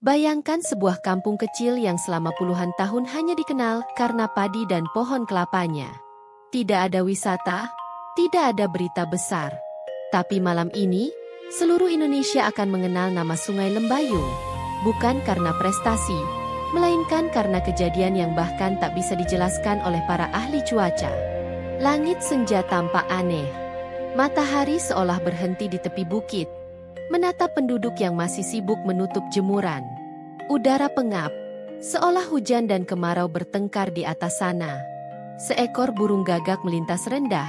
Bayangkan sebuah kampung kecil yang selama puluhan tahun hanya dikenal karena padi dan pohon kelapanya. Tidak ada wisata, tidak ada berita besar. Tapi malam ini, seluruh Indonesia akan mengenal nama Sungai Lembayung. Bukan karena prestasi, melainkan karena kejadian yang bahkan tak bisa dijelaskan oleh para ahli cuaca. Langit senja tampak aneh. Matahari seolah berhenti di tepi bukit, menatap penduduk yang masih sibuk menutup jemuran. Udara pengap, seolah hujan dan kemarau bertengkar di atas sana. Seekor burung gagak melintas rendah.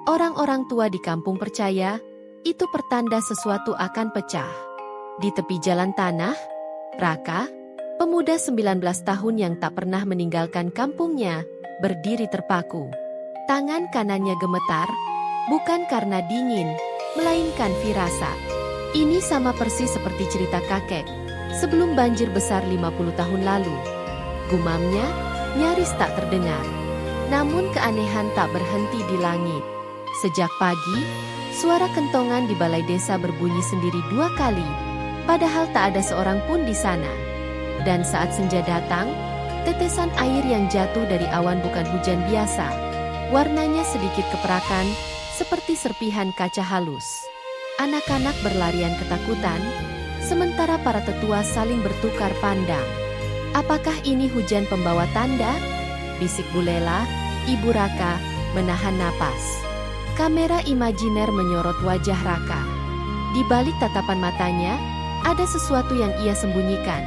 Orang-orang tua di kampung percaya, itu pertanda sesuatu akan pecah. Di tepi jalan tanah, Raka, pemuda 19 tahun yang tak pernah meninggalkan kampungnya, berdiri terpaku. Tangan kanannya gemetar, bukan karena dingin, melainkan firasat. Ini sama persis seperti cerita kakek, sebelum banjir besar 50 tahun lalu. Gumamnya, nyaris tak terdengar. Namun keanehan tak berhenti di langit. Sejak pagi, suara kentongan di balai desa berbunyi sendiri 2 kali, padahal tak ada seorang pun di sana. Dan saat senja datang, tetesan air yang jatuh dari awan bukan hujan biasa. Warnanya sedikit keperakan, seperti serpihan kaca halus. Anak-anak berlarian ketakutan, sementara para tetua saling bertukar pandang. Apakah ini hujan pembawa tanda? Bisik Bu Lela, Ibu Raka, menahan napas. Kamera imajiner menyorot wajah Raka. Di balik tatapan matanya, ada sesuatu yang ia sembunyikan.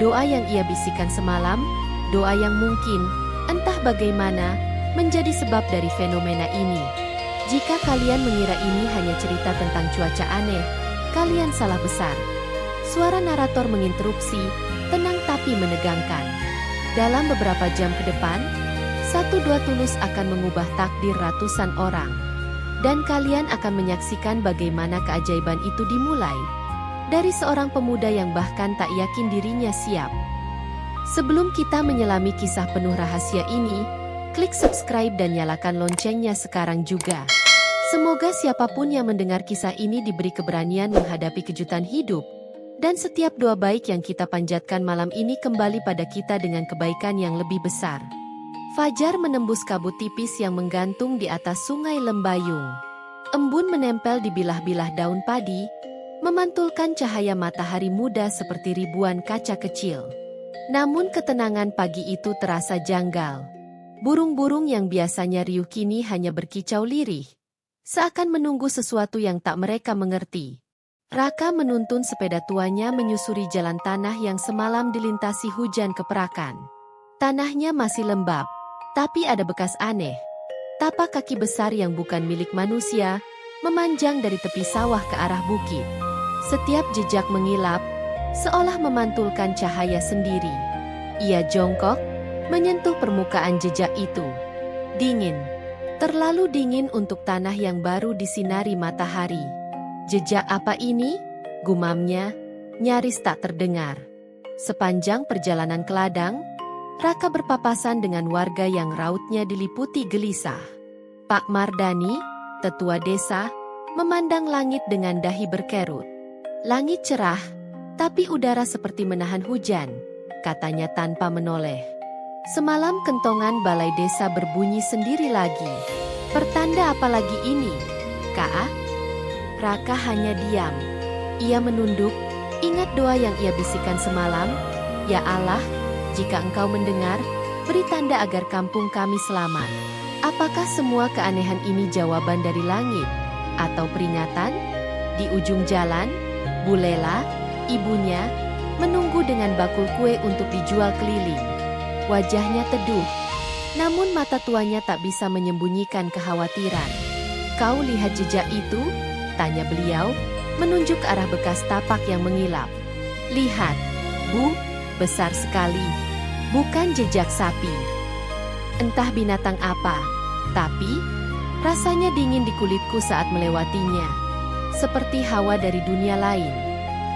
Doa yang ia bisikan semalam, doa yang mungkin, entah bagaimana, menjadi sebab dari fenomena ini. Jika kalian mengira ini hanya cerita tentang cuaca aneh, kalian salah besar. Suara narator menginterupsi, tenang tapi menegangkan. Dalam beberapa jam ke depan, 1-2 Tulus akan mengubah takdir ratusan orang. Dan kalian akan menyaksikan bagaimana keajaiban itu dimulai. Dari seorang pemuda yang bahkan tak yakin dirinya siap. Sebelum kita menyelami kisah penuh rahasia ini, klik subscribe dan nyalakan loncengnya sekarang juga. Semoga siapapun yang mendengar kisah ini diberi keberanian menghadapi kejutan hidup. Dan setiap doa baik yang kita panjatkan malam ini kembali pada kita dengan kebaikan yang lebih besar. Fajar menembus kabut tipis yang menggantung di atas Sungai Lembayung. Embun menempel di bilah-bilah daun padi, memantulkan cahaya matahari muda seperti ribuan kaca kecil. Namun ketenangan pagi itu terasa janggal. Burung-burung yang biasanya riuh kini hanya berkicau lirih, seakan menunggu sesuatu yang tak mereka mengerti. Raka menuntun sepeda tuanya menyusuri jalan tanah yang semalam dilintasi hujan keperakan. Tanahnya masih lembab, tapi ada bekas aneh. Tapak kaki besar yang bukan milik manusia, memanjang dari tepi sawah ke arah bukit. Setiap jejak mengilap, seolah memantulkan cahaya sendiri. Ia jongkok, menyentuh permukaan jejak itu. Dingin. Terlalu dingin untuk tanah yang baru disinari matahari. Jejak apa ini? Gumamnya, nyaris tak terdengar. Sepanjang perjalanan ke ladang, Raka berpapasan dengan warga yang rautnya diliputi gelisah. Pak Mardani, tetua desa, memandang langit dengan dahi berkerut. Langit cerah, tapi udara seperti menahan hujan, katanya tanpa menoleh. Semalam kentongan balai desa berbunyi sendiri lagi. Pertanda apa lagi ini, Kak? Raka hanya diam. Ia menunduk, ingat doa yang ia bisikan semalam. Ya Allah, jika engkau mendengar, beri tanda agar kampung kami selamat. Apakah semua keanehan ini jawaban dari langit? Atau peringatan? Di ujung jalan, Bu Lela, ibunya, menunggu dengan bakul kue untuk dijual keliling. Wajahnya teduh, namun mata tuanya tak bisa menyembunyikan kekhawatiran. Kau lihat jejak itu? Tanya beliau, menunjuk ke arah bekas tapak yang mengilap. Lihat, Bu, besar sekali. Bukan jejak sapi. Entah binatang apa, tapi rasanya dingin di kulitku saat melewatinya. Seperti hawa dari dunia lain.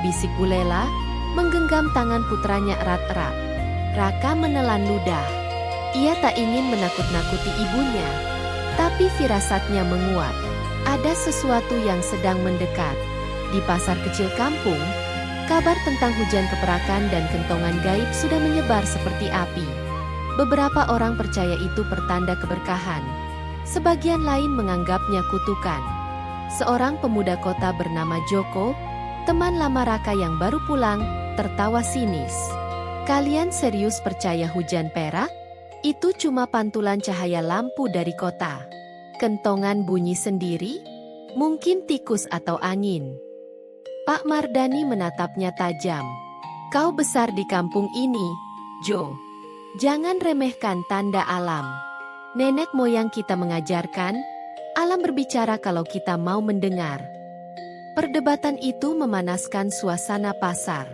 Bisik Bu Lela, menggenggam tangan putranya erat-erat. Raka menelan ludah. Ia tak ingin menakut-nakuti ibunya, tapi firasatnya menguat. Ada sesuatu yang sedang mendekat. Di pasar kecil kampung, Kabar tentang hujan keperakan dan kentongan gaib sudah menyebar seperti api. Beberapa orang percaya itu pertanda keberkahan. Sebagian lain menganggapnya kutukan. Seorang pemuda kota bernama Joko, teman lama Raka yang baru pulang, tertawa sinis. "Kalian serius percaya hujan perak? Itu cuma pantulan cahaya lampu dari kota. Kentongan bunyi sendiri? Mungkin tikus atau angin." Pak Mardani menatapnya tajam. "Kau besar di kampung ini, Jo. Jangan remehkan tanda alam. Nenek moyang kita mengajarkan, alam berbicara kalau kita mau mendengar." Perdebatan itu memanaskan suasana pasar.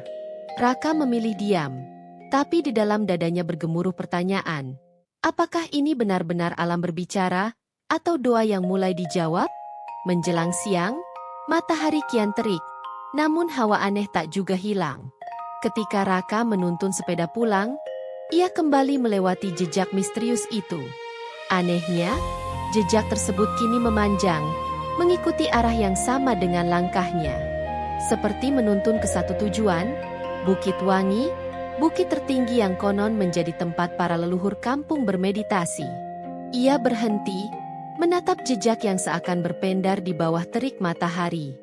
Raka memilih diam, tapi di dalam dadanya bergemuruh pertanyaan. Apakah ini benar-benar alam berbicara, atau doa yang mulai dijawab? Menjelang siang, matahari kian terik. Namun hawa aneh tak juga hilang. Ketika Raka menuntun sepeda pulang, ia kembali melewati jejak misterius itu. Anehnya, jejak tersebut kini memanjang, mengikuti arah yang sama dengan langkahnya. Seperti menuntun ke satu tujuan, Bukit Wangi, bukit tertinggi yang konon menjadi tempat para leluhur kampung bermeditasi. Ia berhenti, menatap jejak yang seakan berpendar di bawah terik matahari.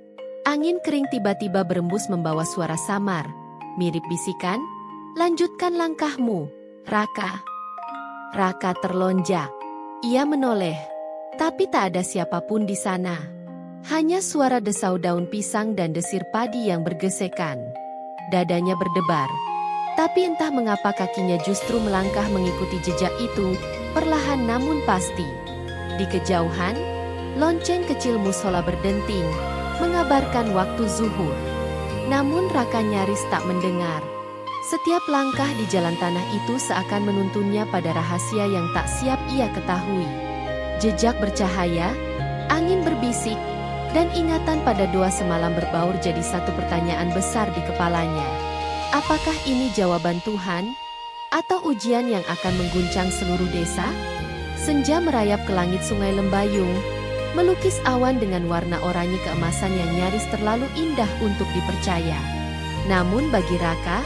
Angin kering tiba-tiba berembus membawa suara samar, mirip bisikan, "Lanjutkan langkahmu, Raka." Raka terlonjak. Ia menoleh, tapi tak ada siapapun di sana. Hanya suara desau daun pisang dan desir padi yang bergesekan. Dadanya berdebar. Tapi entah mengapa kakinya justru melangkah mengikuti jejak itu, perlahan namun pasti. Di kejauhan, lonceng kecil musola berdenting, mengabarkan waktu zuhur. Namun Raka nyaris tak mendengar. Setiap langkah di jalan tanah itu seakan menuntunnya pada rahasia yang tak siap ia ketahui. Jejak bercahaya, angin berbisik, dan ingatan pada doa semalam berbaur jadi satu pertanyaan besar di kepalanya. Apakah ini jawaban Tuhan? Atau ujian yang akan mengguncang seluruh desa? Senja merayap ke langit Sungai Lembayung, melukis awan dengan warna oranye keemasan yang nyaris terlalu indah untuk dipercaya. Namun bagi Raka,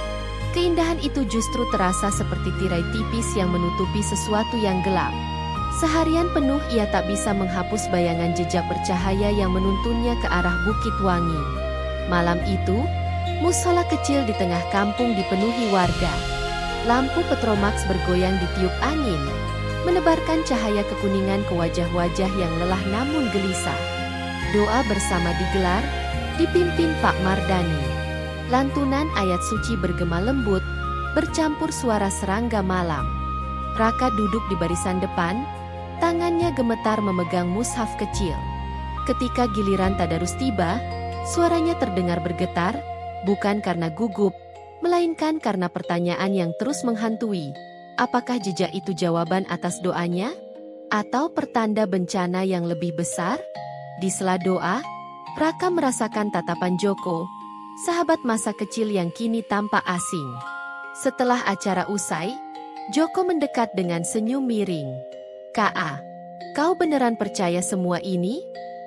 keindahan itu justru terasa seperti tirai tipis yang menutupi sesuatu yang gelap. Seharian penuh ia tak bisa menghapus bayangan jejak bercahaya yang menuntunnya ke arah Bukit Wangi. Malam itu, musola kecil di tengah kampung dipenuhi warga. Lampu petromaks bergoyang ditiup angin, menebarkan cahaya kekuningan ke wajah-wajah yang lelah namun gelisah. Doa bersama digelar, dipimpin Pak Mardani. Lantunan ayat suci bergema lembut, bercampur suara serangga malam. Raka duduk di barisan depan, tangannya gemetar memegang mushaf kecil. Ketika giliran tadarus tiba, suaranya terdengar bergetar, bukan karena gugup, melainkan karena pertanyaan yang terus menghantui. Apakah jejak itu jawaban atas doanya? Atau pertanda bencana yang lebih besar? Di sela doa, Raka merasakan tatapan Joko, sahabat masa kecil yang kini tampak asing. Setelah acara usai, Joko mendekat dengan senyum miring. "Ka, kau beneran percaya semua ini?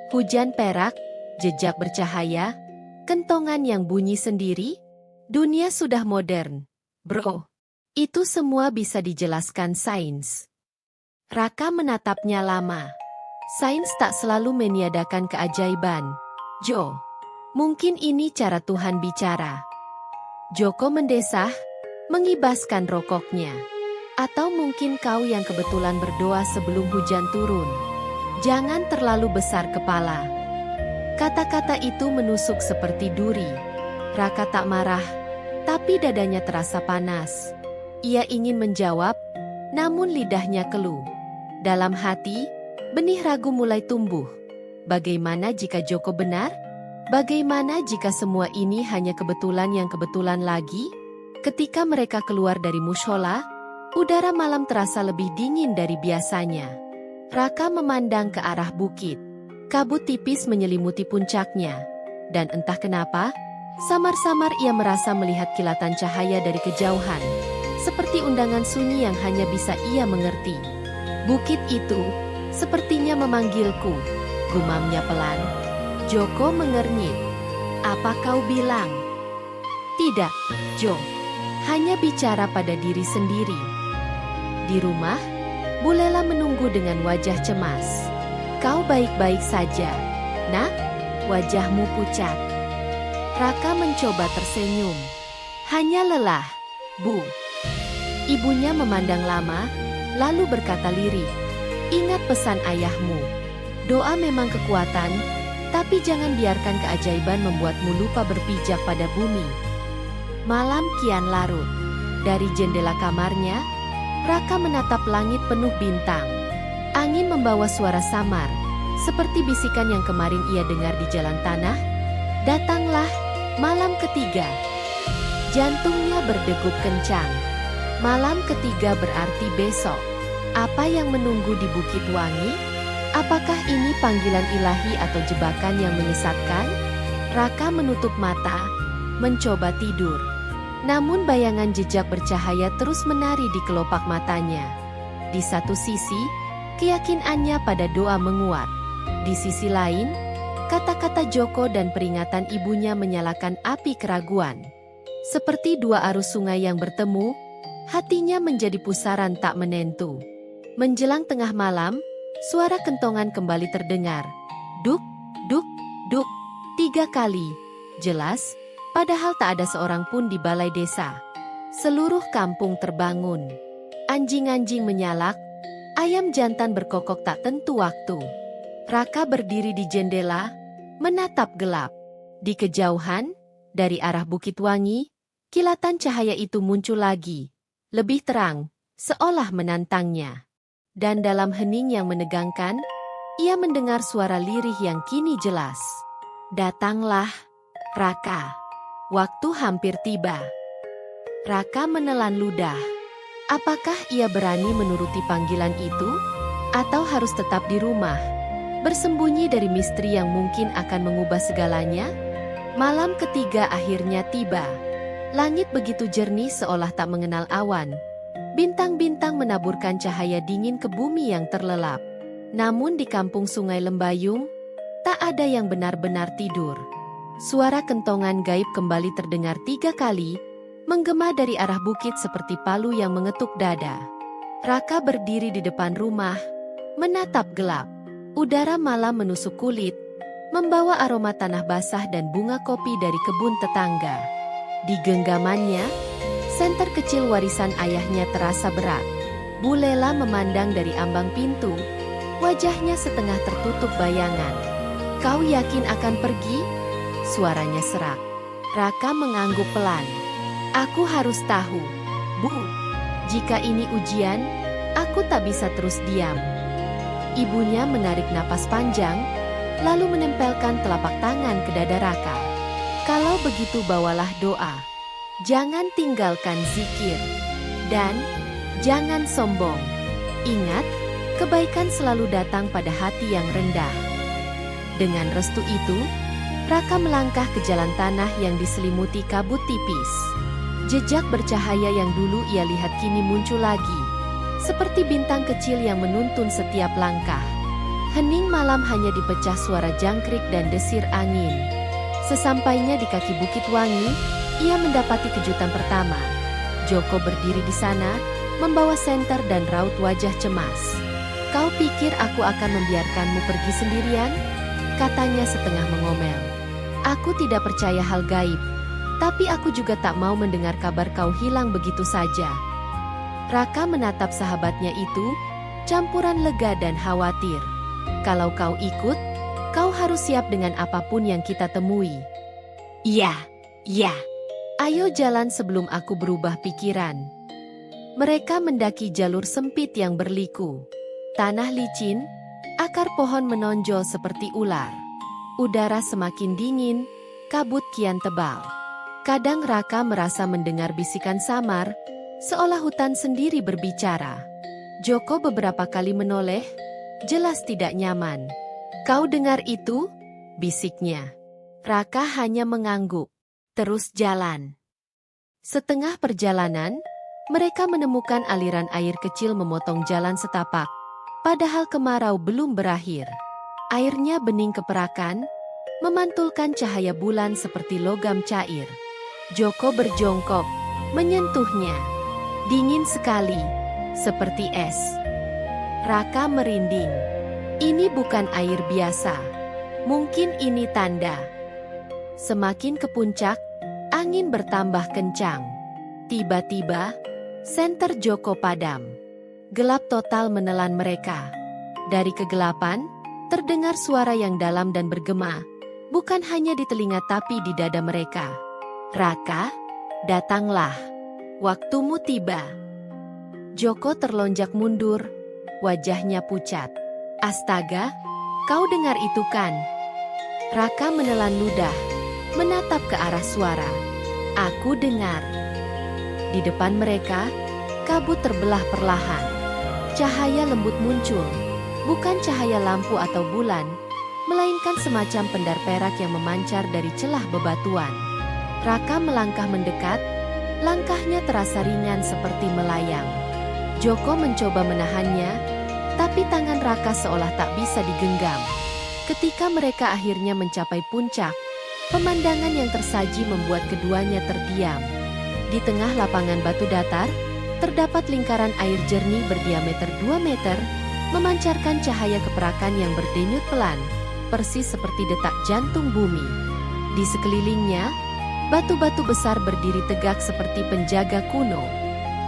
Hujan perak, jejak bercahaya, kentongan yang bunyi sendiri? Dunia sudah modern, bro. Itu semua bisa dijelaskan sains." Raka menatapnya lama. Sains tak selalu meniadakan keajaiban, Jo. Mungkin ini cara Tuhan bicara. Joko mendesah, mengibaskan rokoknya. Atau mungkin kau yang kebetulan berdoa sebelum hujan turun. Jangan terlalu besar kepala. Kata-kata itu menusuk seperti duri. Raka tak marah, tapi dadanya terasa panas. Ia ingin menjawab, namun lidahnya keluh. Dalam hati, benih ragu mulai tumbuh. Bagaimana jika Joko benar? Bagaimana jika semua ini hanya kebetulan yang kebetulan lagi? Ketika mereka keluar dari mushola, udara malam terasa lebih dingin dari biasanya. Raka memandang ke arah bukit. Kabut tipis menyelimuti puncaknya. Dan entah kenapa, samar-samar ia merasa melihat kilatan cahaya dari kejauhan. Seperti undangan sunyi yang hanya bisa ia mengerti. "Bukit itu, sepertinya memanggilku," gumamnya pelan. Joko mengernyit. "Apa kau bilang?" Tidak, Jo. Hanya bicara pada diri sendiri. Di rumah, Bu Lela menunggu dengan wajah cemas. Kau baik-baik saja, Nak? Wajahmu pucat. Raka mencoba tersenyum. Hanya lelah, Bu. Ibunya memandang lama, lalu berkata lirih. Ingat pesan ayahmu. Doa memang kekuatan, tapi jangan biarkan keajaiban membuatmu lupa berpijak pada bumi. Malam kian larut. Dari jendela kamarnya, Raka menatap langit penuh bintang. Angin membawa suara samar, seperti bisikan yang kemarin ia dengar di jalan tanah. Datanglah malam ketiga. Jantungnya berdegup kencang. Malam ketiga berarti besok. Apa yang menunggu di Bukit Wangi? Apakah ini panggilan ilahi atau jebakan yang menyesatkan? Raka menutup mata, mencoba tidur. Namun bayangan jejak bercahaya terus menari di kelopak matanya. Di satu sisi, keyakinannya pada doa menguat. Di sisi lain, kata-kata Joko dan peringatan ibunya menyalakan api keraguan. Seperti dua arus sungai yang bertemu, hatinya menjadi pusaran tak menentu. Menjelang tengah malam, suara kentongan kembali terdengar. Duk, duk, duk, 3 kali. Jelas, padahal tak ada seorang pun di balai desa. Seluruh kampung terbangun. Anjing-anjing menyalak, ayam jantan berkokok tak tentu waktu. Raka berdiri di jendela, menatap gelap. Di kejauhan, dari arah Bukit Wangi, kilatan cahaya itu muncul lagi. Lebih terang, seolah menantangnya. Dan dalam hening yang menegangkan, ia mendengar suara lirih yang kini jelas. Datanglah, Raka. Waktu hampir tiba. Raka menelan ludah. Apakah ia berani menuruti panggilan itu? Atau harus tetap di rumah, bersembunyi dari misteri yang mungkin akan mengubah segalanya? Malam ketiga akhirnya tiba. Langit begitu jernih seolah tak mengenal awan. Bintang-bintang menaburkan cahaya dingin ke bumi yang terlelap. Namun di kampung Sungai Lembayung, tak ada yang benar-benar tidur. Suara kentongan gaib kembali terdengar 3 kali, menggema dari arah bukit seperti palu yang mengetuk dada. Raka berdiri di depan rumah, menatap gelap. Udara malam menusuk kulit, membawa aroma tanah basah dan bunga kopi dari kebun tetangga. Di genggamannya, senter kecil warisan ayahnya terasa berat. Bu Lela memandang dari ambang pintu, wajahnya setengah tertutup bayangan. Kau yakin akan pergi? Suaranya serak. Raka mengangguk pelan. Aku harus tahu, Bu. Jika ini ujian, aku tak bisa terus diam. Ibunya menarik napas panjang, lalu menempelkan telapak tangan ke dada Raka. Kalau begitu bawalah doa. Jangan tinggalkan zikir. Dan jangan sombong. Ingat, kebaikan selalu datang pada hati yang rendah. Dengan restu itu, Raka melangkah ke jalan tanah yang diselimuti kabut tipis. Jejak bercahaya yang dulu ia lihat kini muncul lagi. Seperti bintang kecil yang menuntun setiap langkah. Hening malam hanya dipecah suara jangkrik dan desir angin. Sesampainya di kaki Bukit Wangi, ia mendapati kejutan pertama. Joko berdiri di sana, membawa senter dan raut wajah cemas. Kau pikir aku akan membiarkanmu pergi sendirian? Katanya setengah mengomel. Aku tidak percaya hal gaib, tapi aku juga tak mau mendengar kabar kau hilang begitu saja. Raka menatap sahabatnya itu, campuran lega dan khawatir. Kalau kau ikut, kau harus siap dengan apapun yang kita temui. Iya, iya. Ayo jalan sebelum aku berubah pikiran. Mereka mendaki jalur sempit yang berliku. Tanah licin, akar pohon menonjol seperti ular. Udara semakin dingin, kabut kian tebal. Kadang Raka merasa mendengar bisikan samar, seolah hutan sendiri berbicara. Joko beberapa kali menoleh, jelas tidak nyaman. Kau dengar itu? Bisiknya. Raka hanya mengangguk. Terus jalan. Setengah perjalanan, mereka menemukan aliran air kecil memotong jalan setapak. Padahal kemarau belum berakhir. Airnya bening keperakan, memantulkan cahaya bulan seperti logam cair. Joko berjongkok, menyentuhnya. Dingin sekali, seperti es. Raka merinding. Ini bukan air biasa. Mungkin ini tanda. Semakin ke puncak, angin bertambah kencang. Tiba-tiba, senter Joko padam. Gelap total menelan mereka. Dari kegelapan, terdengar suara yang dalam dan bergema, bukan hanya di telinga tapi di dada mereka. Raka, datanglah. Waktumu tiba. Joko terlonjak mundur, wajahnya pucat. Astaga, kau dengar itu kan? Raka menelan ludah, menatap ke arah suara. Aku dengar. Di depan mereka, kabut terbelah perlahan. Cahaya lembut muncul, bukan cahaya lampu atau bulan, melainkan semacam pendar perak yang memancar dari celah bebatuan. Raka melangkah mendekat, langkahnya terasa ringan seperti melayang. Joko mencoba menahannya, tapi tangan Raka seolah tak bisa digenggam. Ketika mereka akhirnya mencapai puncak, pemandangan yang tersaji membuat keduanya terdiam. Di tengah lapangan batu datar, terdapat lingkaran air jernih berdiameter 2 meter, memancarkan cahaya keperakan yang berdenyut pelan, persis seperti detak jantung bumi. Di sekelilingnya, batu-batu besar berdiri tegak seperti penjaga kuno.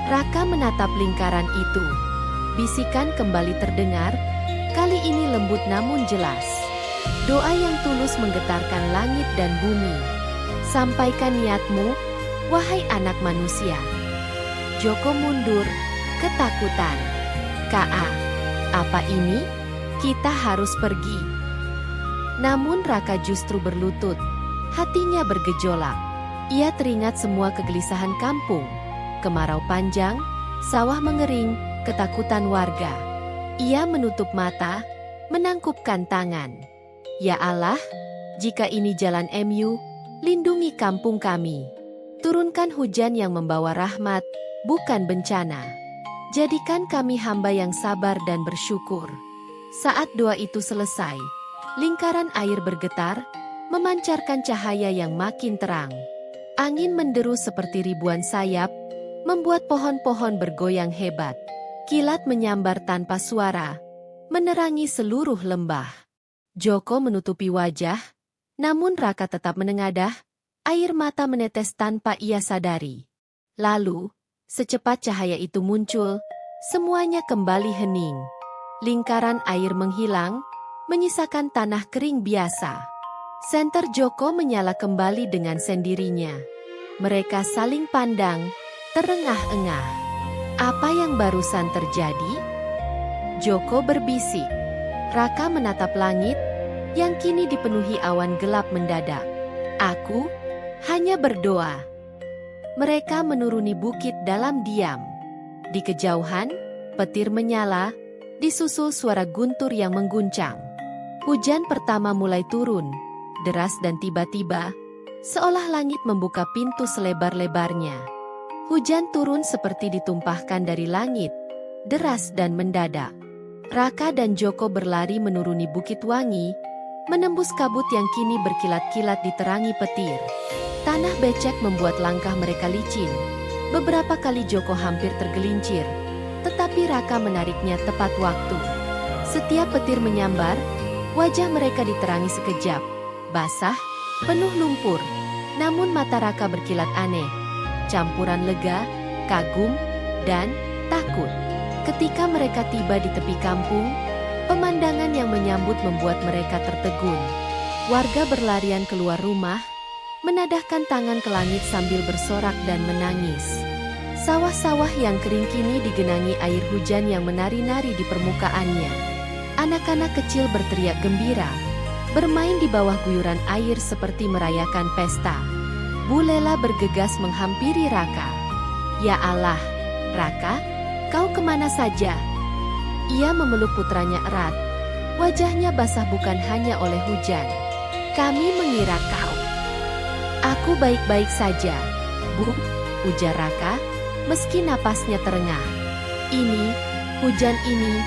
Raka menatap lingkaran itu. Bisikan kembali terdengar, kali ini lembut namun jelas. Doa yang tulus menggetarkan langit dan bumi. Sampaikan niatmu, wahai anak manusia. Joko mundur, ketakutan. Ka, apa ini? Kita harus pergi. Namun Raka justru berlutut. Hatinya bergejolak. Ia teringat semua kegelisahan kampung. Kemarau panjang, sawah mengering, ketakutan warga. Ia menutup mata, menangkupkan tangan. Ya Allah, jika ini jalan MU, lindungi kampung kami. Turunkan hujan yang membawa rahmat, bukan bencana. Jadikan kami hamba yang sabar dan bersyukur. Saat doa itu selesai, lingkaran air bergetar, memancarkan cahaya yang makin terang. Angin menderu seperti ribuan sayap, membuat pohon-pohon bergoyang hebat. Kilat menyambar tanpa suara, menerangi seluruh lembah. Joko menutupi wajah, namun Raka tetap menengadah, air mata menetes tanpa ia sadari. Lalu, secepat cahaya itu muncul, semuanya kembali hening. Lingkaran air menghilang, menyisakan tanah kering biasa. Senter Joko menyala kembali dengan sendirinya. Mereka saling pandang, terengah-engah. Apa yang barusan terjadi? Joko berbisik. Raka menatap langit, yang kini dipenuhi awan gelap mendadak. Aku hanya berdoa. Mereka menuruni bukit dalam diam. Di kejauhan, petir menyala, disusul suara guntur yang mengguncang. Hujan pertama mulai turun, deras dan tiba-tiba, seolah langit membuka pintu selebar-lebarnya. Hujan turun seperti ditumpahkan dari langit, deras dan mendadak. Raka dan Joko berlari menuruni Bukit Wangi, menembus kabut yang kini berkilat-kilat diterangi petir. Tanah becek membuat langkah mereka licin. Beberapa kali Joko hampir tergelincir, tetapi Raka menariknya tepat waktu. Setiap petir menyambar, wajah mereka diterangi sekejap. Basah, penuh lumpur, namun mata Raka berkilat aneh. Campuran lega, kagum, dan takut. Ketika mereka tiba di tepi kampung, pemandangan yang menyambut membuat mereka tertegun. Warga berlarian keluar rumah, menadahkan tangan ke langit sambil bersorak dan menangis. Sawah-sawah yang kering kini digenangi air hujan yang menari-nari di permukaannya. Anak-anak kecil berteriak gembira, bermain di bawah guyuran air seperti merayakan pesta. Bu Lela bergegas menghampiri Raka. Ya Allah, Raka, kau kemana saja? Ia memeluk putranya erat. Wajahnya basah bukan hanya oleh hujan. Kami mengira kau. Aku baik-baik saja, Bu, ujar Raka, meski napasnya terengah. Ini, hujan ini,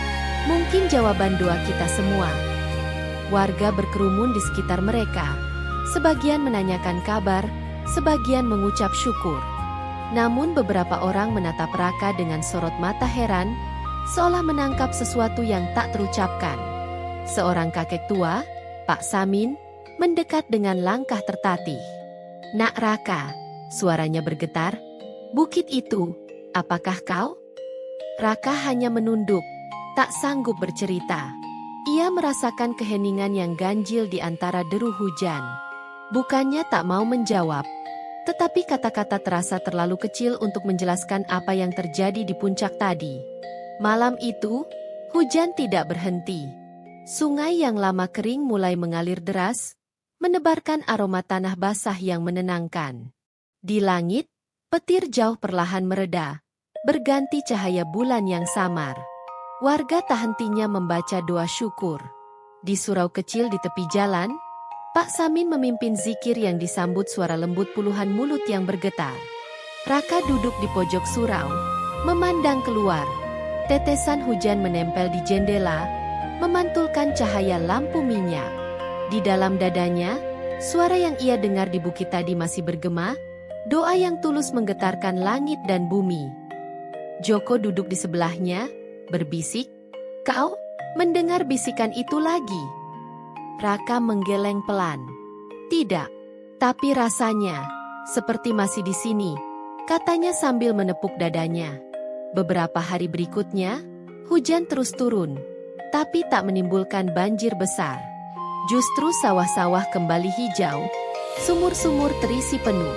mungkin jawaban doa kita semua. Warga berkerumun di sekitar mereka. Sebagian menanyakan kabar, sebagian mengucap syukur. Namun beberapa orang menatap Raka dengan sorot mata heran, seolah menangkap sesuatu yang tak terucapkan. Seorang kakek tua, Pak Samin, mendekat dengan langkah tertatih. "Nak Raka," suaranya bergetar, "bukit itu, apakah kau?" Raka hanya menunduk, tak sanggup bercerita. Ia merasakan keheningan yang ganjil di antara deru hujan. Bukannya tak mau menjawab, tetapi kata-kata terasa terlalu kecil untuk menjelaskan apa yang terjadi di puncak tadi. Malam itu, hujan tidak berhenti. Sungai yang lama kering mulai mengalir deras, menebarkan aroma tanah basah yang menenangkan. Di langit, petir jauh perlahan mereda, berganti cahaya bulan yang samar. Warga tak hentinya membaca doa syukur. Di surau kecil di tepi jalan, Pak Samin memimpin zikir yang disambut suara lembut puluhan mulut yang bergetar. Raka duduk di pojok surau, memandang keluar. Tetesan hujan menempel di jendela, memantulkan cahaya lampu minyak. Di dalam dadanya, suara yang ia dengar di bukit tadi masih bergema, doa yang tulus menggetarkan langit dan bumi. Joko duduk di sebelahnya, berbisik, "Kau mendengar bisikan itu lagi?" Raka menggeleng pelan. "Tidak, tapi rasanya seperti masih di sini," katanya sambil menepuk dadanya. Beberapa hari berikutnya, hujan terus turun, tapi tak menimbulkan banjir besar. Justru sawah-sawah kembali hijau, sumur-sumur terisi penuh.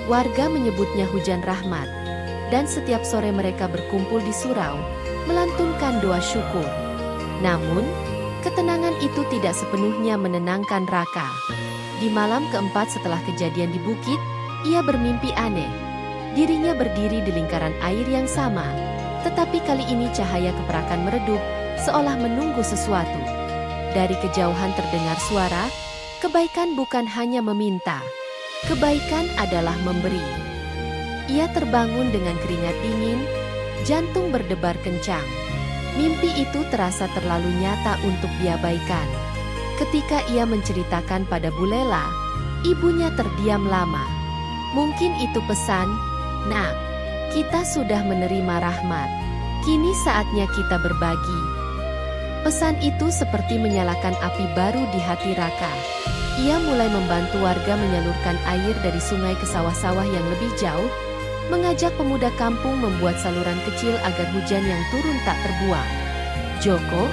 Warga menyebutnya hujan rahmat, dan setiap sore mereka berkumpul di surau, melantunkan doa syukur. Namun, ketenangan itu tidak sepenuhnya menenangkan Raka. Di malam keempat setelah kejadian di bukit, ia bermimpi aneh. Dirinya berdiri di lingkaran air yang sama, tetapi kali ini cahaya keperakan meredup, seolah menunggu sesuatu. Dari kejauhan terdengar suara, "Kebaikan bukan hanya meminta, kebaikan adalah memberi." Ia terbangun dengan keringat dingin, jantung berdebar kencang. Mimpi itu terasa terlalu nyata untuk diabaikan. Ketika ia menceritakan pada Bu Lela, ibunya terdiam lama. "Mungkin itu pesan, Nak. Kita sudah menerima rahmat. Kini saatnya kita berbagi." Pesan itu seperti menyalakan api baru di hati Raka. Ia mulai membantu warga menyalurkan air dari sungai ke sawah-sawah yang lebih jauh, mengajak pemuda kampung membuat saluran kecil agar hujan yang turun tak terbuang. Joko,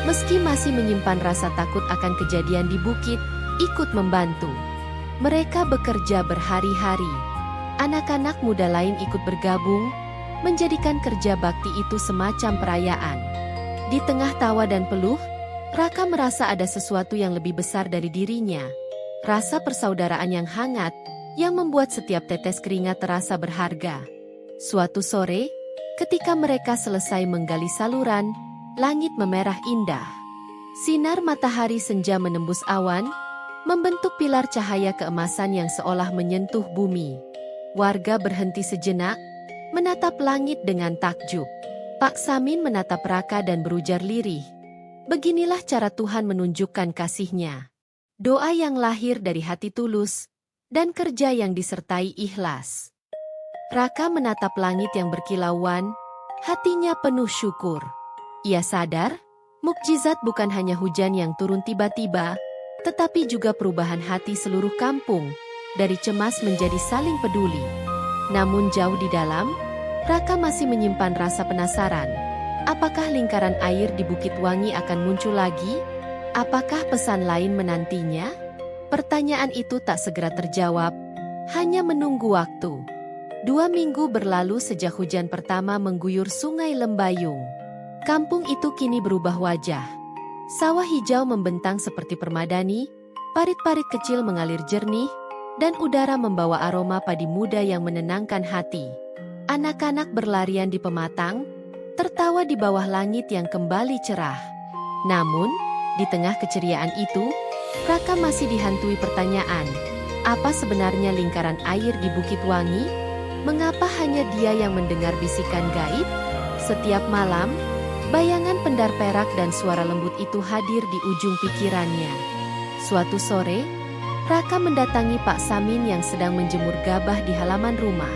meski masih menyimpan rasa takut akan kejadian di bukit, ikut membantu. Mereka bekerja berhari-hari. Anak-anak muda lain ikut bergabung, menjadikan kerja bakti itu semacam perayaan. Di tengah tawa dan peluh, Raka merasa ada sesuatu yang lebih besar dari dirinya. Rasa persaudaraan yang hangat, yang membuat setiap tetes keringat terasa berharga. Suatu sore, ketika mereka selesai menggali saluran, langit memerah indah. Sinar matahari senja menembus awan, membentuk pilar cahaya keemasan yang seolah menyentuh bumi. Warga berhenti sejenak, menatap langit dengan takjub. Pak Samin menatap Raka dan berujar lirih, "Beginilah cara Tuhan menunjukkan kasih-Nya. Doa yang lahir dari hati tulus, dan kerja yang disertai ikhlas." Raka menatap langit yang berkilauan, hatinya penuh syukur. Ia sadar, mukjizat bukan hanya hujan yang turun tiba-tiba, tetapi juga perubahan hati seluruh kampung, dari cemas menjadi saling peduli. Namun jauh di dalam, Raka masih menyimpan rasa penasaran. Apakah lingkaran air di Bukit Wangi akan muncul lagi? Apakah pesan lain menantinya? Pertanyaan itu tak segera terjawab, hanya menunggu waktu. 2 minggu berlalu sejak hujan pertama mengguyur Sungai Lembayung. Kampung itu kini berubah wajah. Sawah hijau membentang seperti permadani, parit-parit kecil mengalir jernih, dan udara membawa aroma padi muda yang menenangkan hati. Anak-anak berlarian di pematang, tertawa di bawah langit yang kembali cerah. Namun, di tengah keceriaan itu, Raka masih dihantui pertanyaan. Apa sebenarnya lingkaran air di Bukit Wangi? Mengapa hanya dia yang mendengar bisikan gaib? Setiap malam, bayangan pendar perak dan suara lembut itu hadir di ujung pikirannya. Suatu sore, Raka mendatangi Pak Samin yang sedang menjemur gabah di halaman rumah.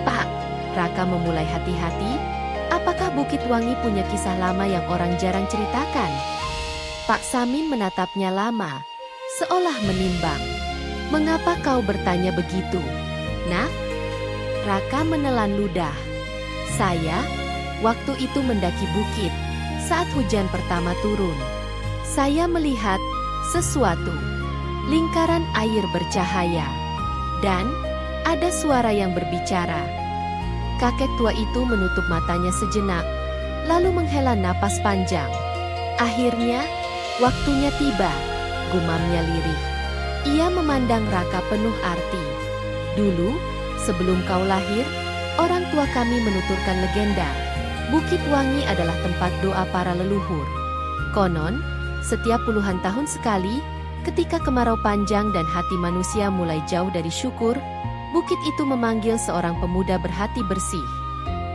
"Pak," Raka memulai hati-hati, "apakah Bukit Wangi punya kisah lama yang orang jarang ceritakan?" Pak Samin menatapnya lama, seolah menimbang. "Mengapa kau bertanya begitu, Nak?" Raka menelan ludah. "Saya, waktu itu mendaki bukit, saat hujan pertama turun. Saya melihat sesuatu. Lingkaran air bercahaya. Dan ada suara yang berbicara." Kakek tua itu menutup matanya sejenak, lalu menghela napas panjang. "Akhirnya, waktunya tiba," gumamnya lirih. Ia memandang Raka penuh arti. "Dulu, sebelum kau lahir, orang tua kami menuturkan legenda. Bukit Wangi adalah tempat doa para leluhur. Konon, setiap puluhan tahun sekali, ketika kemarau panjang dan hati manusia mulai jauh dari syukur, bukit itu memanggil seorang pemuda berhati bersih.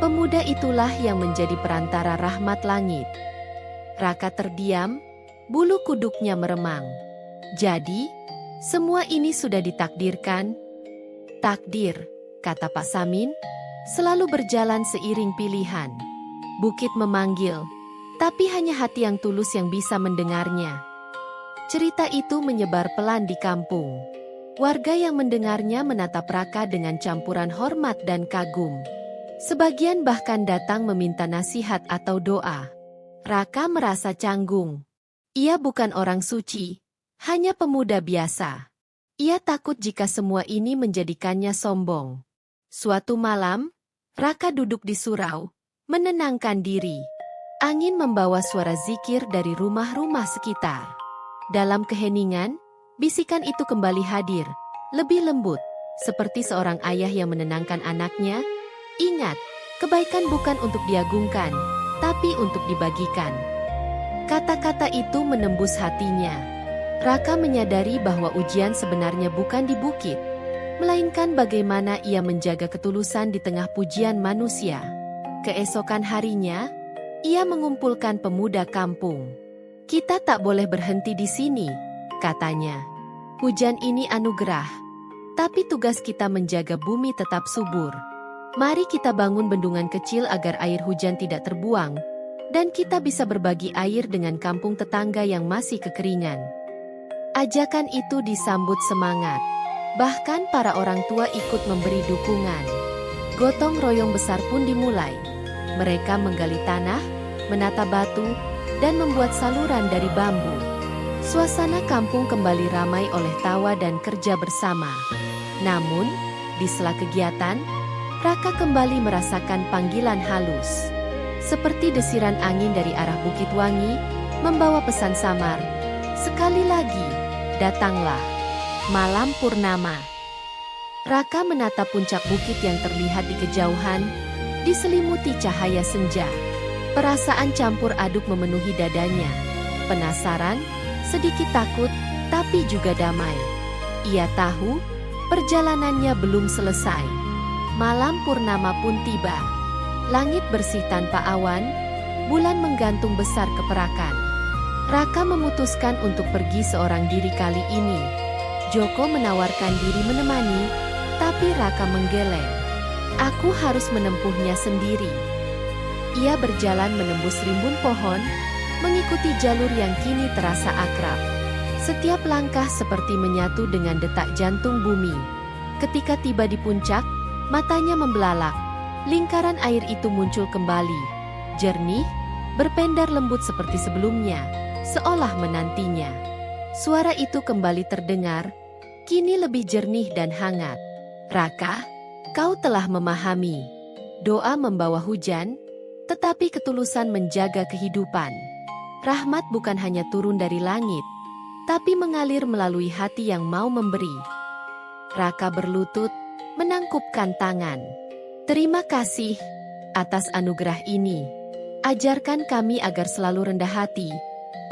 Pemuda itulah yang menjadi perantara rahmat langit." Raka terdiam, bulu kuduknya meremang. "Jadi, semua ini sudah ditakdirkan?" "Takdir," kata Pak Samin, "selalu berjalan seiring pilihan. Bukit memanggil, tapi hanya hati yang tulus yang bisa mendengarnya." Cerita itu menyebar pelan di kampung. Warga yang mendengarnya menatap Raka dengan campuran hormat dan kagum. Sebagian bahkan datang meminta nasihat atau doa. Raka merasa canggung. Ia bukan orang suci, hanya pemuda biasa. Ia takut jika semua ini menjadikannya sombong. Suatu malam, Raka duduk di surau, menenangkan diri. Angin membawa suara zikir dari rumah-rumah sekitar. Dalam keheningan, bisikan itu kembali hadir, lebih lembut, seperti seorang ayah yang menenangkan anaknya. "Ingat, kebaikan bukan untuk diagungkan, tapi untuk dibagikan." Kata-kata itu menembus hatinya. Raka menyadari bahwa ujian sebenarnya bukan di bukit, melainkan bagaimana ia menjaga ketulusan di tengah pujian manusia. Keesokan harinya, ia mengumpulkan pemuda kampung. "Kita tak boleh berhenti di sini," katanya. "Hujan ini anugerah, tapi tugas kita menjaga bumi tetap subur. Mari kita bangun bendungan kecil agar air hujan tidak terbuang, dan kita bisa berbagi air dengan kampung tetangga yang masih kekeringan." Ajakan itu disambut semangat. Bahkan para orang tua ikut memberi dukungan. Gotong royong besar pun dimulai. Mereka menggali tanah, menata batu, dan membuat saluran dari bambu. Suasana kampung kembali ramai oleh tawa dan kerja bersama. Namun, di sela kegiatan, Raka kembali merasakan panggilan halus. Seperti desiran angin dari arah Bukit Wangi, membawa pesan samar. "Sekali lagi, datanglah." Malam purnama. Raka menatap puncak bukit yang terlihat di kejauhan, diselimuti cahaya senja. Perasaan campur aduk memenuhi dadanya. Penasaran, sedikit takut, tapi juga damai. Ia tahu, perjalanannya belum selesai. Malam purnama pun tiba. Langit bersih tanpa awan, bulan menggantung besar keperakan. Raka memutuskan untuk pergi seorang diri kali ini. Joko menawarkan diri menemani, tapi Raka menggeleng. "Aku harus menempuhnya sendiri." Ia berjalan menembus rimbun pohon, mengikuti jalur yang kini terasa akrab. Setiap langkah seperti menyatu dengan detak jantung bumi. Ketika tiba di puncak, matanya membelalak. Lingkaran air itu muncul kembali. Jernih, berpendar lembut seperti sebelumnya, seolah menantinya. Suara itu kembali terdengar, kini lebih jernih dan hangat. "Raka, kau telah memahami. Doa membawa hujan, tetapi ketulusan menjaga kehidupan. Rahmat bukan hanya turun dari langit, tapi mengalir melalui hati yang mau memberi." Raka berlutut, menangkupkan tangan. "Terima kasih atas anugerah ini. Ajarkan kami agar selalu rendah hati,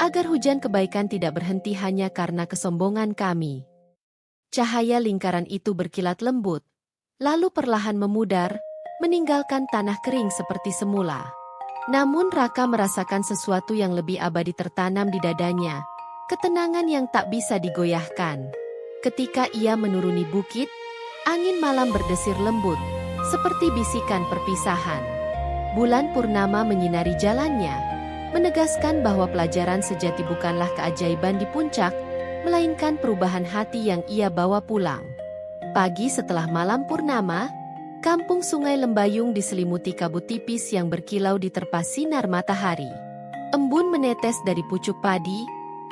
agar hujan kebaikan tidak berhenti hanya karena kesombongan kami." Cahaya lingkaran itu berkilat lembut, lalu perlahan memudar, meninggalkan tanah kering seperti semula. Namun Raka merasakan sesuatu yang lebih abadi tertanam di dadanya, ketenangan yang tak bisa digoyahkan. Ketika ia menuruni bukit, angin malam berdesir lembut, seperti bisikan perpisahan. Bulan purnama menyinari jalannya, menegaskan bahwa pelajaran sejati bukanlah keajaiban di puncak, melainkan perubahan hati yang ia bawa pulang. Pagi setelah malam purnama, kampung Sungai Lembayung diselimuti kabut tipis yang berkilau diterpa sinar matahari. Embun menetes dari pucuk padi,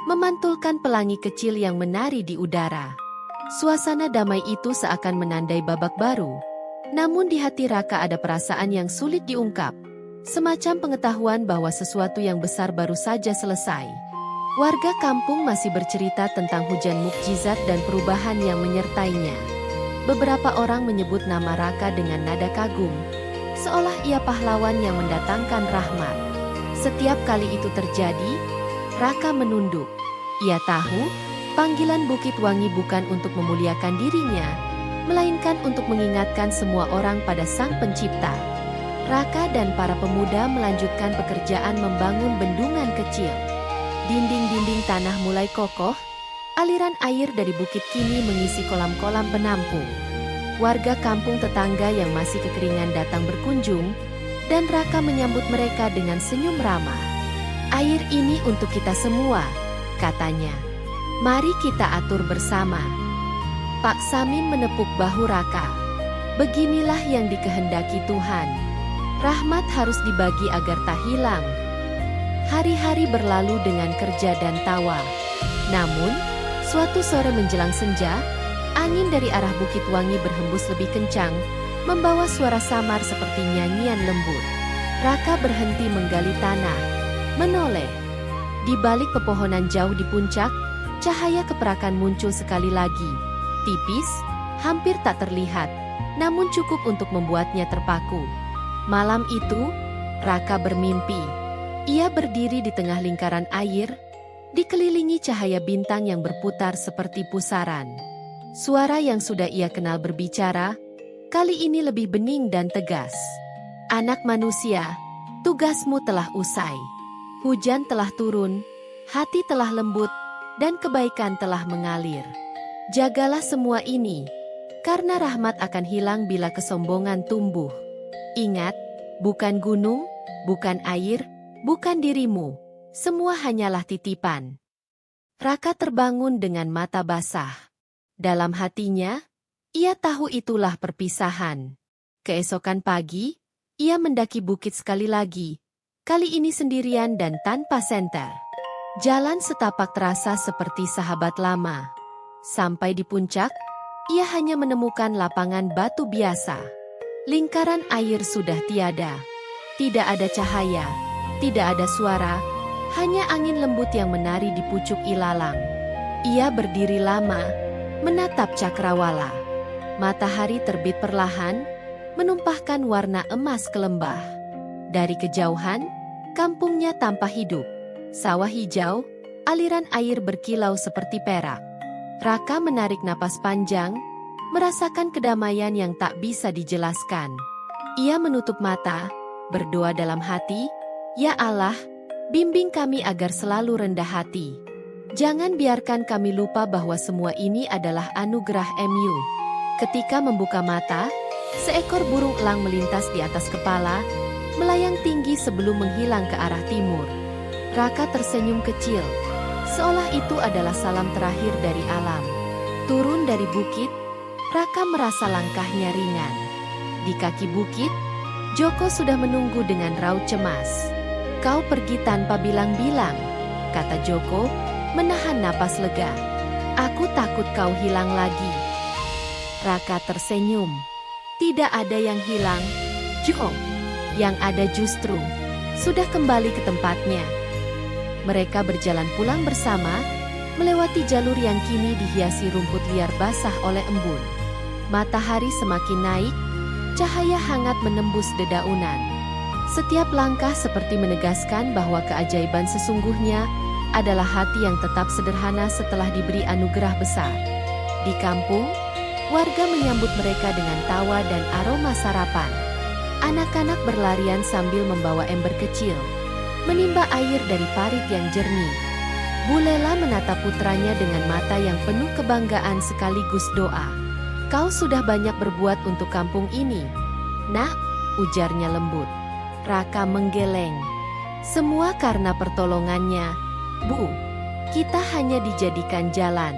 memantulkan pelangi kecil yang menari di udara. Suasana damai itu seakan menandai babak baru. Namun di hati Raka ada perasaan yang sulit diungkap. Semacam pengetahuan bahwa sesuatu yang besar baru saja selesai. Warga kampung masih bercerita tentang hujan mukjizat dan perubahan yang menyertainya. Beberapa orang menyebut nama Raka dengan nada kagum, seolah ia pahlawan yang mendatangkan rahmat. Setiap kali itu terjadi, Raka menunduk. Ia tahu panggilan Bukit Wangi bukan untuk memuliakan dirinya, melainkan untuk mengingatkan semua orang pada Sang Pencipta. Raka dan para pemuda melanjutkan pekerjaan membangun bendungan kecil. Dinding-dinding tanah mulai kokoh, aliran air dari bukit kini mengisi kolam-kolam penampung. Warga kampung tetangga yang masih kekeringan datang berkunjung, dan Raka menyambut mereka dengan senyum ramah. "Air ini untuk kita semua," katanya. "Mari kita atur bersama." Pak Samin menepuk bahu Raka. "Beginilah yang dikehendaki Tuhan. Rahmat harus dibagi agar tak hilang." Hari-hari berlalu dengan kerja dan tawa. Namun, suatu sore menjelang senja, angin dari arah Bukit Wangi berhembus lebih kencang, membawa suara samar seperti nyanyian lembut. Raka berhenti menggali tanah, menoleh. Di balik pepohonan jauh di puncak, cahaya keperakan muncul sekali lagi, tipis, hampir tak terlihat, namun cukup untuk membuatnya terpaku. Malam itu, Raka bermimpi. Ia berdiri di tengah lingkaran air, dikelilingi cahaya bintang yang berputar seperti pusaran. Suara yang sudah ia kenal berbicara, kali ini lebih bening dan tegas. "Anak manusia, tugasmu telah usai. Hujan telah turun, hati telah lembut, dan kebaikan telah mengalir. Jagalah semua ini, karena rahmat akan hilang bila kesombongan tumbuh. Ingat, bukan gunung, bukan air, bukan dirimu, semua hanyalah titipan." Raka terbangun dengan mata basah. Dalam hatinya, ia tahu itulah perpisahan. Keesokan pagi, ia mendaki bukit sekali lagi, kali ini sendirian dan tanpa senter. Jalan setapak terasa seperti sahabat lama. Sampai di puncak, ia hanya menemukan lapangan batu biasa. Lingkaran air sudah tiada. Tidak ada cahaya, tidak ada suara, hanya angin lembut yang menari di pucuk ilalang. Ia berdiri lama, menatap cakrawala. Matahari terbit perlahan, menumpahkan warna emas ke lembah. Dari kejauhan, kampungnya tampak hidup. Sawah hijau, aliran air berkilau seperti perak. Raka menarik napas panjang, merasakan kedamaian yang tak bisa dijelaskan. Ia menutup mata, berdoa dalam hati, "Ya Allah, bimbing kami agar selalu rendah hati. Jangan biarkan kami lupa bahwa semua ini adalah anugerah MU." Ketika membuka mata, seekor burung elang melintas di atas kepala, melayang tinggi sebelum menghilang ke arah timur. Raka tersenyum kecil, seolah itu adalah salam terakhir dari alam. Turun dari bukit, Raka merasa langkahnya ringan. Di kaki bukit, Joko sudah menunggu dengan raut cemas. "Kau pergi tanpa bilang-bilang," kata Joko, menahan napas lega. "Aku takut kau hilang lagi." Raka tersenyum. "Tidak ada yang hilang, Jo. Yang ada justru sudah kembali ke tempatnya." Mereka berjalan pulang bersama, melewati jalur yang kini dihiasi rumput liar basah oleh embun. Matahari semakin naik, cahaya hangat menembus dedaunan. Setiap langkah seperti menegaskan bahwa keajaiban sesungguhnya adalah hati yang tetap sederhana setelah diberi anugerah besar. Di kampung, warga menyambut mereka dengan tawa dan aroma sarapan. Anak-anak berlarian sambil membawa ember kecil, menimba air dari parit yang jernih. Bu Lela menatap putranya dengan mata yang penuh kebanggaan sekaligus doa. Kau sudah banyak berbuat untuk kampung ini, Nak, ujarnya lembut. Raka menggeleng. Semua karena pertolongannya, Bu. Kita hanya dijadikan jalan.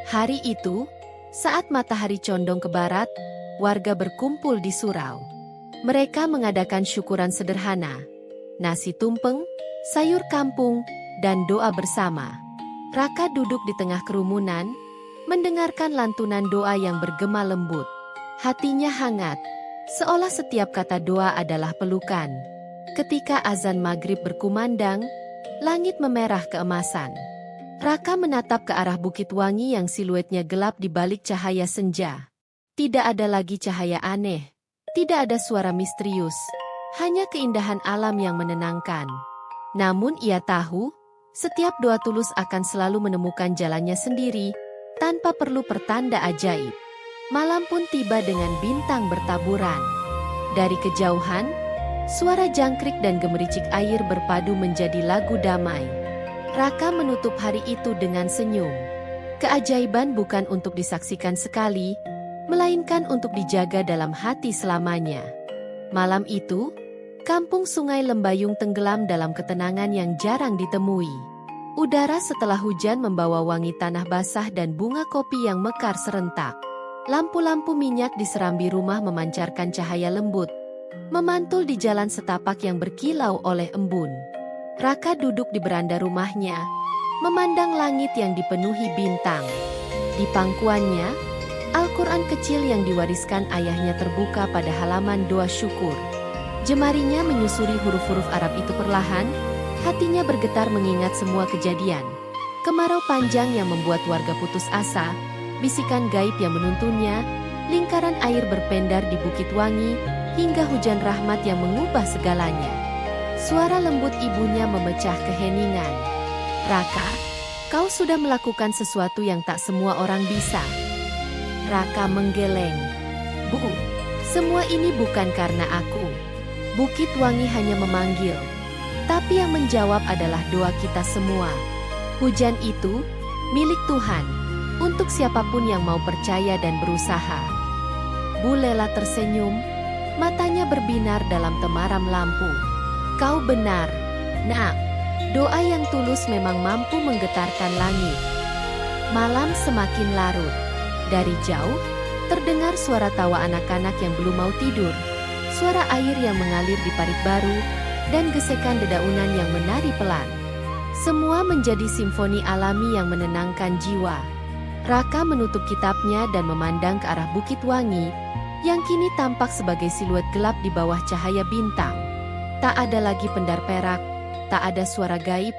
Hari itu, saat matahari condong ke barat, warga berkumpul di surau. Mereka mengadakan syukuran sederhana. Nasi tumpeng, sayur kampung, dan doa bersama. Raka duduk di tengah kerumunan, mendengarkan lantunan doa yang bergema lembut. Hatinya hangat, seolah setiap kata doa adalah pelukan. Ketika azan maghrib berkumandang, langit memerah keemasan. Raka menatap ke arah Bukit Wangi yang siluetnya gelap di balik cahaya senja. Tidak ada lagi cahaya aneh, tidak ada suara misterius, hanya keindahan alam yang menenangkan. Namun ia tahu, setiap doa tulus akan selalu menemukan jalannya sendiri, tanpa perlu pertanda ajaib. Malam pun tiba dengan bintang bertaburan. Dari kejauhan, suara jangkrik dan gemericik air berpadu menjadi lagu damai. Raka menutup hari itu dengan senyum. Keajaiban bukan untuk disaksikan sekali, melainkan untuk dijaga dalam hati selamanya. Malam itu, kampung Sungai Lembayung tenggelam dalam ketenangan yang jarang ditemui. Udara setelah hujan membawa wangi tanah basah dan bunga kopi yang mekar serentak. Lampu-lampu minyak di serambi rumah memancarkan cahaya lembut, memantul di jalan setapak yang berkilau oleh embun. Raka duduk di beranda rumahnya, memandang langit yang dipenuhi bintang. Di pangkuannya, Al-Quran kecil yang diwariskan ayahnya terbuka pada halaman doa syukur. Jemarinya menyusuri huruf-huruf Arab itu perlahan, hatinya bergetar mengingat semua kejadian. Kemarau panjang yang membuat warga putus asa, bisikan gaib yang menuntunnya, lingkaran air berpendar di Bukit Wangi, hingga hujan rahmat yang mengubah segalanya. Suara lembut ibunya memecah keheningan. Raka, kau sudah melakukan sesuatu yang tak semua orang bisa. Raka menggeleng. Bu, semua ini bukan karena aku. Bukit Wangi hanya memanggil, tapi yang menjawab adalah doa kita semua. Hujan itu milik Tuhan, untuk siapapun yang mau percaya dan berusaha. Bu Lela tersenyum, matanya berbinar dalam temaram lampu. Kau benar, Nak. Doa yang tulus memang mampu menggetarkan langit. Malam semakin larut. Dari jauh, terdengar suara tawa anak-anak yang belum mau tidur, suara air yang mengalir di parit baru, dan gesekan dedaunan yang menari pelan. Semua menjadi simfoni alami yang menenangkan jiwa. Raka menutup kitabnya dan memandang ke arah Bukit Wangi, yang kini tampak sebagai siluet gelap di bawah cahaya bintang. Tak ada lagi pendar perak, tak ada suara gaib,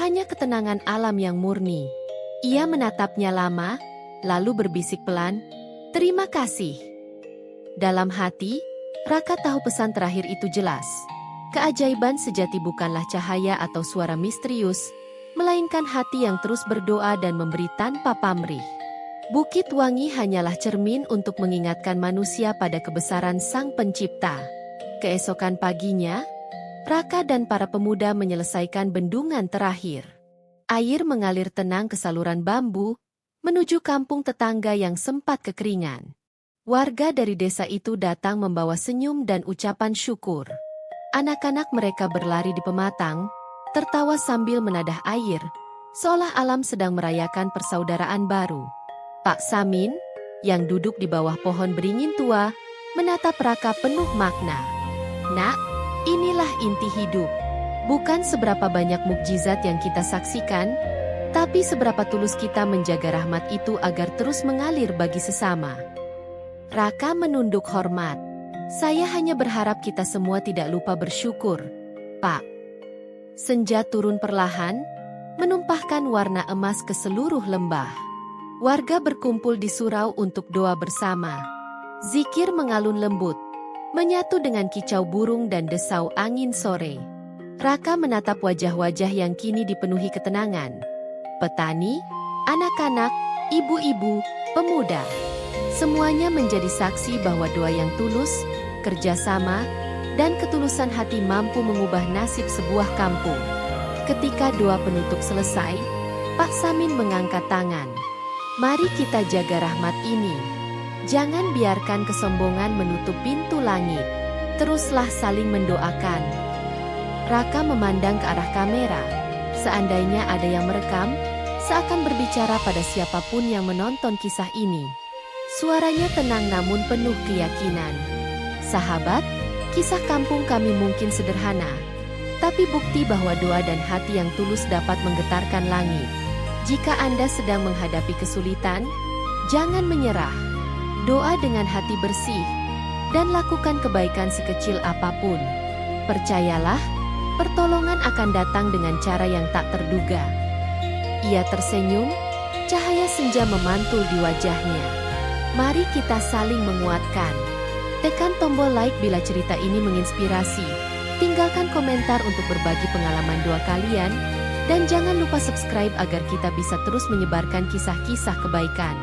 hanya ketenangan alam yang murni. Ia menatapnya lama, lalu berbisik pelan, "Terima kasih." Dalam hati, Raka tahu pesan terakhir itu jelas. Keajaiban sejati bukanlah cahaya atau suara misterius, melainkan hati yang terus berdoa dan memberi tanpa pamrih. Bukit Wangi hanyalah cermin untuk mengingatkan manusia pada kebesaran Sang Pencipta. Keesokan paginya, Raka dan para pemuda menyelesaikan bendungan terakhir. Air mengalir tenang ke saluran bambu, menuju kampung tetangga yang sempat kekeringan. Warga dari desa itu datang membawa senyum dan ucapan syukur. Anak-anak mereka berlari di pematang, tertawa sambil menadah air, seolah alam sedang merayakan persaudaraan baru. Pak Samin, yang duduk di bawah pohon beringin tua, menatap Raka penuh makna. "Nak, inilah inti hidup. Bukan seberapa banyak mukjizat yang kita saksikan, tapi seberapa tulus kita menjaga rahmat itu agar terus mengalir bagi sesama." Raka menunduk hormat. "Saya hanya berharap kita semua tidak lupa bersyukur, Pak." Senja turun perlahan, menumpahkan warna emas ke seluruh lembah. Warga berkumpul di surau untuk doa bersama. Zikir mengalun lembut, menyatu dengan kicau burung dan desau angin sore. Raka menatap wajah-wajah yang kini dipenuhi ketenangan. Petani, anak-anak, ibu-ibu, pemuda. Semuanya menjadi saksi bahwa doa yang tulus, kerjasama, dan ketulusan hati mampu mengubah nasib sebuah kampung. Ketika doa penutup selesai, Pak Samin mengangkat tangan. Mari kita jaga rahmat ini. Jangan biarkan kesombongan menutup pintu langit. Teruslah saling mendoakan. Raka memandang ke arah kamera. Seandainya ada yang merekam, seakan berbicara pada siapapun yang menonton kisah ini. Suaranya tenang namun penuh keyakinan. Sahabat, kisah kampung kami mungkin sederhana, tapi bukti bahwa doa dan hati yang tulus dapat menggetarkan langit. Jika Anda sedang menghadapi kesulitan, jangan menyerah. Doa dengan hati bersih, dan lakukan kebaikan sekecil apapun. Percayalah, pertolongan akan datang dengan cara yang tak terduga. Ia tersenyum, cahaya senja memantul di wajahnya. Mari kita saling menguatkan. Tekan tombol like bila cerita ini menginspirasi. Tinggalkan komentar untuk berbagi pengalaman doa kalian. Dan jangan lupa subscribe agar kita bisa terus menyebarkan kisah-kisah kebaikan.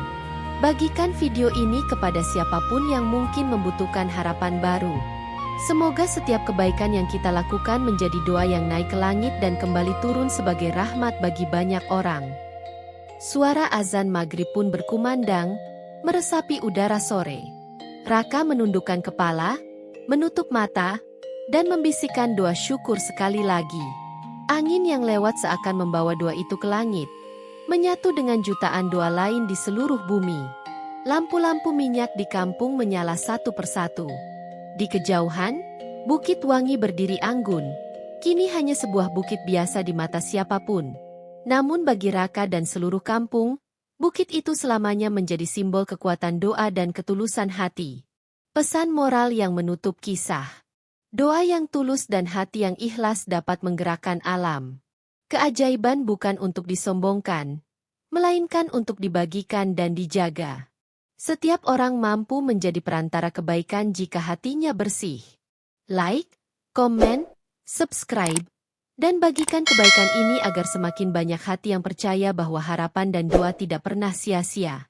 Bagikan video ini kepada siapapun yang mungkin membutuhkan harapan baru. Semoga setiap kebaikan yang kita lakukan menjadi doa yang naik ke langit dan kembali turun sebagai rahmat bagi banyak orang. Suara azan maghrib pun berkumandang, meresapi udara sore. Raka menundukkan kepala, menutup mata, dan membisikkan doa syukur sekali lagi. Angin yang lewat seakan membawa doa itu ke langit, menyatu dengan jutaan doa lain di seluruh bumi. Lampu-lampu minyak di kampung menyala satu persatu. Di kejauhan, Bukit Wangi berdiri anggun. Kini hanya sebuah bukit biasa di mata siapapun. Namun bagi Raka dan seluruh kampung, bukit itu selamanya menjadi simbol kekuatan doa dan ketulusan hati. Pesan moral yang menutup kisah. Doa yang tulus dan hati yang ikhlas dapat menggerakkan alam. Keajaiban bukan untuk disombongkan, melainkan untuk dibagikan dan dijaga. Setiap orang mampu menjadi perantara kebaikan jika hatinya bersih. Like, komen, subscribe, dan bagikan kebaikan ini agar semakin banyak hati yang percaya bahwa harapan dan doa tidak pernah sia-sia.